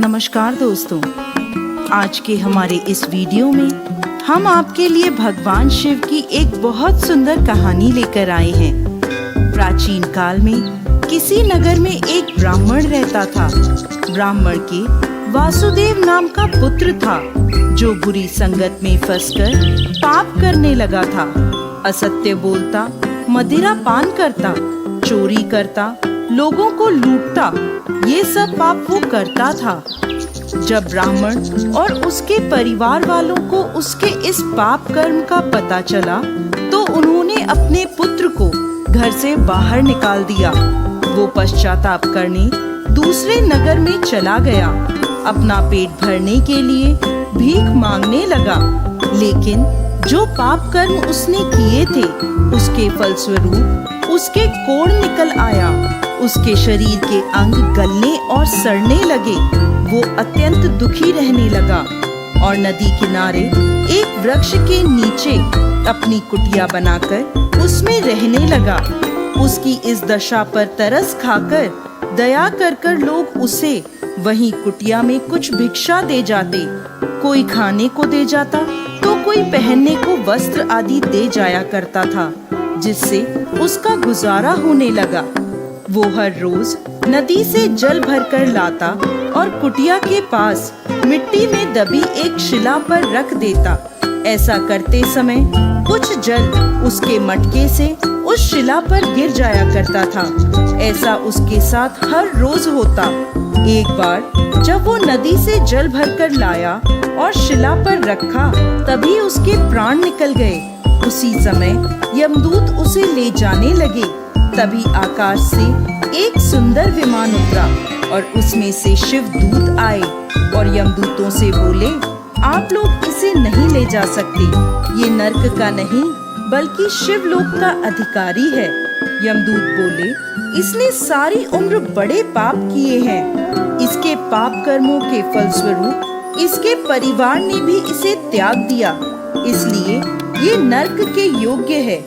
नमस्कार दोस्तों, आज के हमारे इस वीडियो में हम आपके लिए भगवान शिव की एक बहुत सुंदर कहानी लेकर आए हैं। प्राचीन काल में किसी नगर में एक ब्राह्मण रहता था। ब्राह्मण के वासुदेव नाम का पुत्र था, जो बुरी संगत में फंसकर पाप करने लगा था। असत्य बोलता, मदिरा पान करता, चोरी करता, लोगों को लूटता, ये सब पाप वो करता था। जब ब्राह्मण और उसके परिवार वालों को उसके इस पाप कर्म का पता चला, तो उन्होंने अपने पुत्र को घर से बाहर निकाल दिया। वो पश्चाताप करने दूसरे नगर में चला गया। अपना पेट भरने के लिए भीख मांगने लगा, लेकिन जो पाप कर्म उसने किए थे, उसके फलस्वरूप उसके कोढ़ निकल आया। उसके शरीर के अंग गलने और सड़ने लगे। वो अत्यंत दुखी रहने लगा और नदी किनारे एक वृक्ष के नीचे अपनी कुटिया बनाकर उसमें रहने लगा। उसकी इस दशा पर तरस खाकर दया कर लोग उसे वहीं कुटिया में कुछ भिक्षा दे जाते। कोई खाने को दे जाता तो कोई पहनने को वस्त्र आदि दे जाया करता था, जिससे उसका गुजारा होने लगा। वो हर रोज नदी से जल भरकर लाता और कुटिया के पास मिट्टी में दबी एक शिला पर रख देता। ऐसा करते समय कुछ जल उसके मटके से उस शिला पर गिर जाया करता था। ऐसा उसके साथ हर रोज होता। एक बार जब वो नदी से जल भरकर लाया और शिला पर रखा, तभी उसके प्राण निकल गए। उसी समय यमदूत उसे ले जाने लगे। तभी आकाश से एक सुंदर विमान उतरा और उसमें से शिव दूत आए और यमदूतों से बोले, आप लोग इसे नहीं ले जा सकते। ये नर्क का नहीं बल्कि शिवलोक का अधिकारी है। यमदूत बोले, इसने सारी उम्र बड़े पाप किए हैं। इसके पाप कर्मों के फलस्वरूप इसके परिवार ने भी इसे त्याग दिया, इसलिए ये नर्क के योग्य है।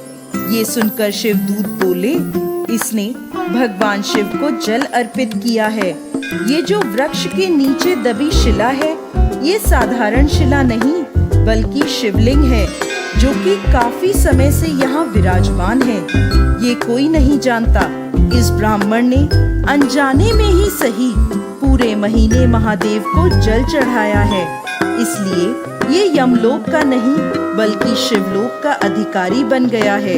ये सुनकर शिवदूत बोले, इसने भगवान शिव को जल अर्पित किया है। ये जो वृक्ष के नीचे दबी शिला है, ये साधारण शिला नहीं बल्कि शिवलिंग है, जो कि काफी समय से यहाँ विराजमान है। ये कोई नहीं जानता। इस ब्राह्मण ने अनजाने में ही सही पूरे महीने महादेव को जल चढ़ाया है, इसलिए ये यमलोक का नहीं बल्कि शिवलोक का अधिकारी बन गया है।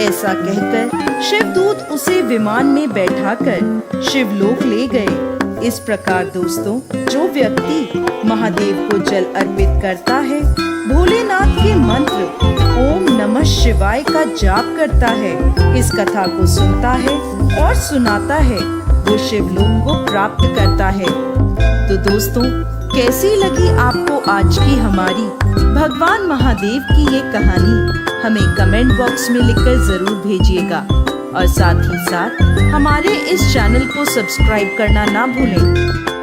ऐसा कहकर शिवदूत उसे विमान में बैठाकर शिवलोक ले गए। इस प्रकार दोस्तों, जो व्यक्ति महादेव को जल अर्पित करता है, भोलेनाथ के मंत्र ओम नमः शिवाय का जाप करता है, इस कथा को सुनता है और सुनाता है, वो शिवलोक को प्राप्त करता है। तो दोस्तों, कैसी लगी आपको आज की हमारी भगवान महादेव की ये कहानी? हमें कमेंट बॉक्स में लिखकर जरूर भेजिएगा और साथ ही साथ हमारे इस चैनल को सब्सक्राइब करना ना भूलें।